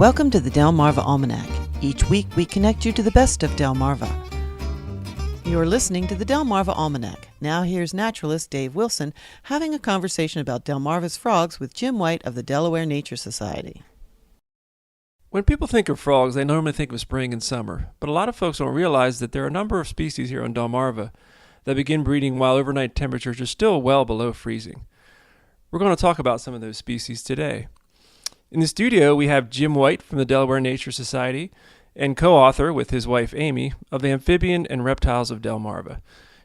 Welcome to the Delmarva Almanac. Each week we connect you to the best of Delmarva. You're listening to the Delmarva Almanac. Now here's Naturalist Dave Wilson having a conversation about Delmarva's frogs with Jim White of the Delaware Nature Society. When people think of frogs, they normally think of spring and summer, but a lot of folks don't realize that there are a number of species here on Delmarva that begin breeding while overnight temperatures are still well below freezing. We're going to talk about some of those species today. In the studio, we have Jim White from the Delaware Nature Society and co-author with his wife Amy of the Amphibian and Reptiles of Delmarva.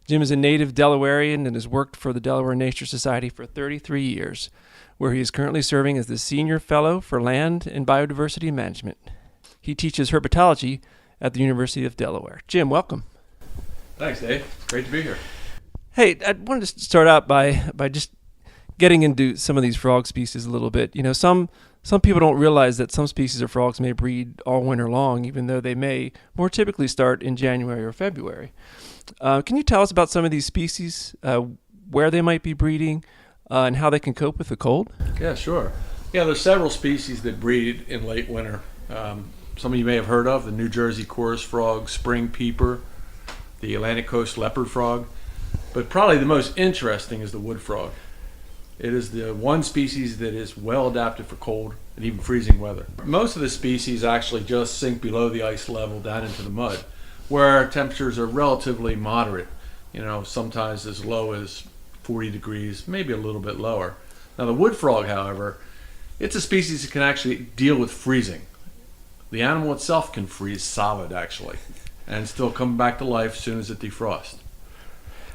Jim is a native Delawarean and has worked for the Delaware Nature Society for 33 years, where he is currently serving as the Senior Fellow for Land and Biodiversity Management. He teaches herpetology at the University of Delaware. Jim, welcome. Thanks, Dave. Great to be here. Hey, I wanted to start out by just getting into some of these frog species a little bit. You know, some people don't realize that some species of frogs may breed all winter long, even though they may more typically start in January or February. Can you tell us about some of these species, where they might be breeding, and how they can cope with the cold? Yeah, sure. Yeah, there's several species that breed in late winter. Some of you may have heard of the New Jersey chorus frog, spring peeper, the Atlantic coast leopard frog, but probably the most interesting is the wood frog. It is the one species that is well adapted for cold and even freezing weather. Most of the species actually just sink below the ice level down into the mud, where temperatures are relatively moderate, sometimes as low as 40 degrees, maybe a little bit lower. Now the wood frog, however, it's a species that can actually deal with freezing. The animal itself can freeze solid, actually, and still come back to life as soon as it defrosts.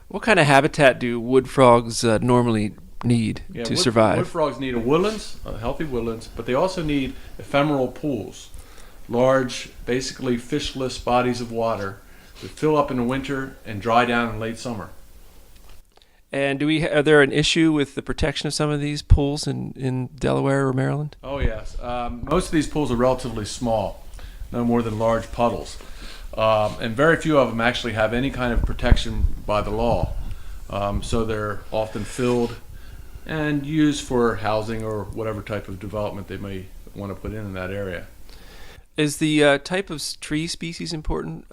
What kind of habitat do wood frogs normally need to survive? Wood frogs need healthy woodlands, but they also need ephemeral pools, large, basically fishless bodies of water that fill up in the winter and dry down in late summer. And are there an issue with the protection of some of these pools in Delaware or Maryland? Oh yes, most of these pools are relatively small, no more than large puddles, and very few of them actually have any kind of protection by the law. So they're often filled and used for housing or whatever type of development they may want to put in that area. Is the type of tree species important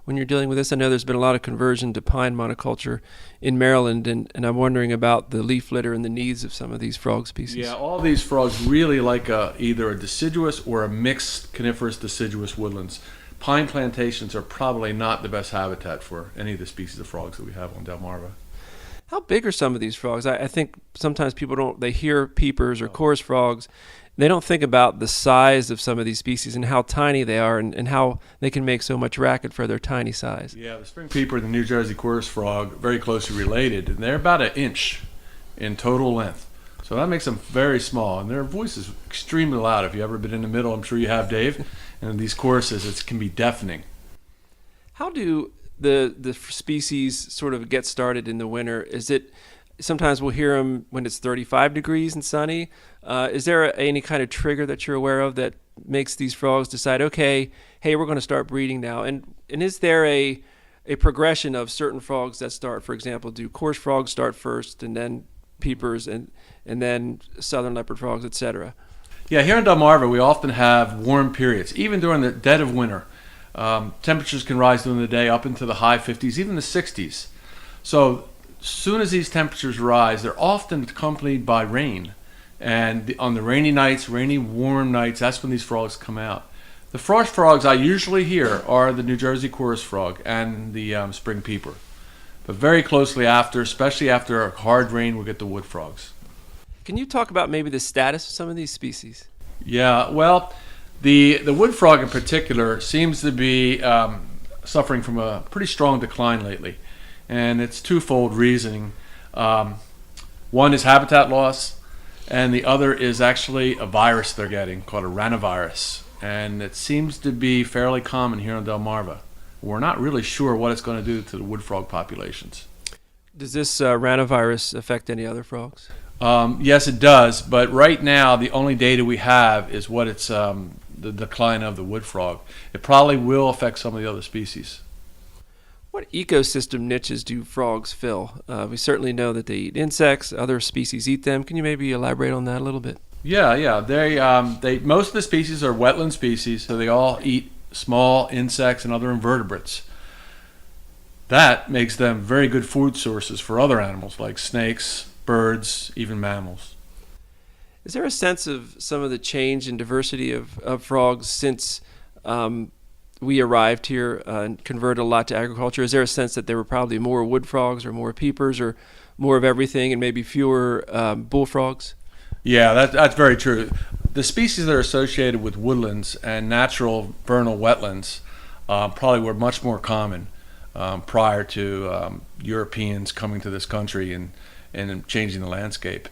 when you're dealing with this? I know there's been a lot of conversion to pine monoculture in Maryland, and I'm wondering about the leaf litter and the needs of some of these frog species. Yeah, all these frogs really like either a deciduous or a mixed coniferous deciduous woodlands. Pine plantations are probably not the best habitat for any of the species of frogs that we have on Delmarva. How big are some of these frogs? I think sometimes people they hear peepers or chorus frogs, they don't think about the size of some of these species and how tiny they are and how they can make so much racket for their tiny size. Yeah, the spring peeper and the New Jersey chorus frog, very closely related, and they're about 1 inch in total length. So that makes them very small, and their voice is extremely loud. If you've ever been in the middle, I'm sure you have, Dave, and these choruses, it can be deafening. How do the species sort of get started in the winter? Is it sometimes we'll hear them when it's 35 degrees and sunny? Is there any kind of trigger that you're aware of that makes these frogs decide, okay, hey, we're going to start breeding now? And is there a progression of certain frogs that start? For example, do coarse frogs start first, and then peepers, and then southern leopard frogs, etc.? Yeah, here in Delmarva, we often have warm periods, even during the dead of winter. Temperatures can rise during the day up into the high 50s, even the 60s. So as soon as these temperatures rise, they're often accompanied by rain. And on the rainy nights, rainy warm nights, that's when these frogs come out. The frost frogs I usually hear are the New Jersey chorus frog and the spring peeper. But very closely after, especially after a hard rain, we'll get the wood frogs. Can you talk about maybe the status of some of these species? Yeah, well, the wood frog in particular seems to be suffering from a pretty strong decline lately. And it's twofold reasoning. One is habitat loss, and the other is actually a virus they're getting called a ranavirus. And it seems to be fairly common here in Delmarva. We're not really sure what it's going to do to the wood frog populations. Does this ranavirus affect any other frogs? Yes, it does. But right now, the only data we have is what it's the decline of the wood frog. It probably will affect some of the other species. What ecosystem niches do frogs fill? We certainly know that they eat insects. Other species eat them. Can you maybe elaborate on that a little bit? Yeah. They most of the species are wetland species, so they all eat small insects and other invertebrates. That makes them very good food sources for other animals like snakes, birds, even mammals. Is there a sense of some of the change in diversity of frogs since we arrived here and converted a lot to agriculture? Is there a sense that there were probably more wood frogs or more peepers or more of everything and maybe fewer bullfrogs? Yeah, that's very true. The species that are associated with woodlands and natural vernal wetlands probably were much more common prior to Europeans coming to this country and changing the landscape.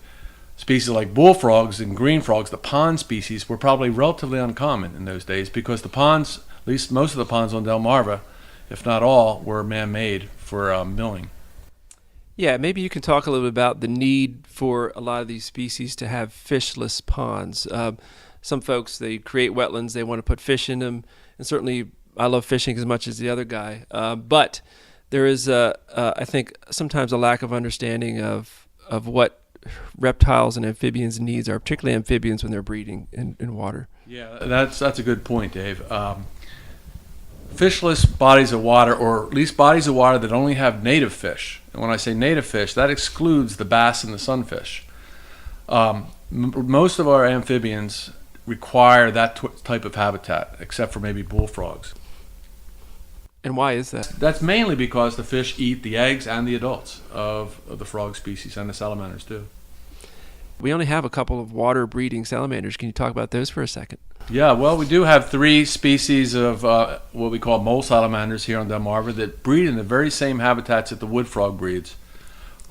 Species like bullfrogs and green frogs, the pond species, were probably relatively uncommon in those days because the ponds, at least most of the ponds on Delmarva, if not all, were man-made for milling. Yeah, maybe you can talk a little bit about the need for a lot of these species to have fishless ponds. Some folks, they create wetlands, they want to put fish in them, and certainly I love fishing as much as the other guy. But there is, I think, sometimes a lack of understanding of what reptiles and amphibians' needs are, particularly amphibians when they're breeding in water. Yeah, that's a good point, Dave. Fishless bodies of water, or at least bodies of water that only have native fish. And when I say native fish, that excludes the bass and the sunfish. Most of our amphibians require that type of habitat, except for maybe bullfrogs. And why is that? That's mainly because the fish eat the eggs and the adults of the frog species, and the salamanders too. We only have a couple of water-breeding salamanders. Can you talk about those for a second? Yeah, well, we do have 3 species of what we call mole salamanders here on Delmarva that breed in the very same habitats that the wood frog breeds.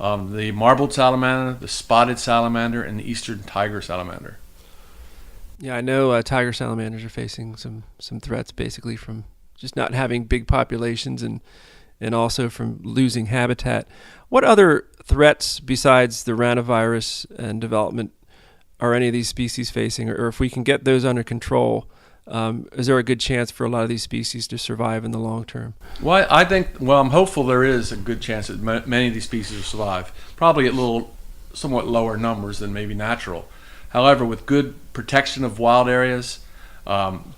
The marbled salamander, the spotted salamander, and the eastern tiger salamander. Yeah, I know tiger salamanders are facing some threats basically from just not having big populations and also from losing habitat. What other threats besides the ranavirus and development are any of these species facing? Or if we can get those under control, is there a good chance for a lot of these species to survive in the long term? Well, I'm hopeful there is a good chance that many of these species will survive, probably at somewhat lower numbers than maybe natural. However, with good protection of wild areas,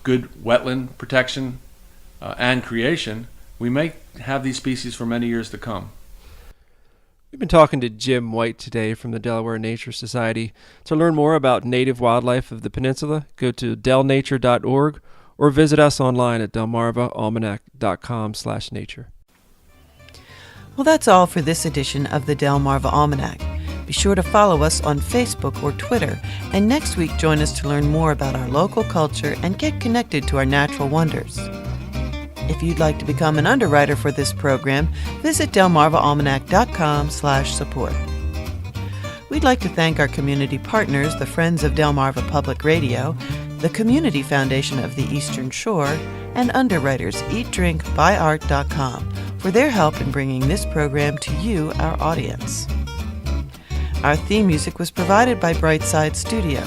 good wetland protection, and creation, we may have these species for many years to come. We've been talking to Jim White today from the Delaware Nature Society. To learn more about native wildlife of the peninsula, go to delnature.org or visit us online at delmarvaalmanac.com/nature. Well, that's all for this edition of the Delmarva Almanac. Be sure to follow us on Facebook or Twitter, and next week join us to learn more about our local culture and get connected to our natural wonders. If you'd like to become an underwriter for this program, visit delmarvaalmanac.com/support. We'd like to thank our community partners, the Friends of Delmarva Public Radio, the Community Foundation of the Eastern Shore, and underwriters eatdrinkbuyart.com for their help in bringing this program to you, our audience. Our theme music was provided by Brightside Studio.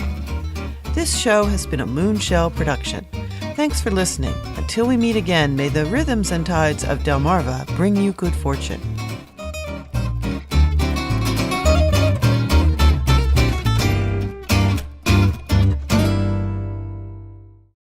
This show has been a Moonshell production. Thanks for listening. Until we meet again, may the rhythms and tides of Delmarva bring you good fortune.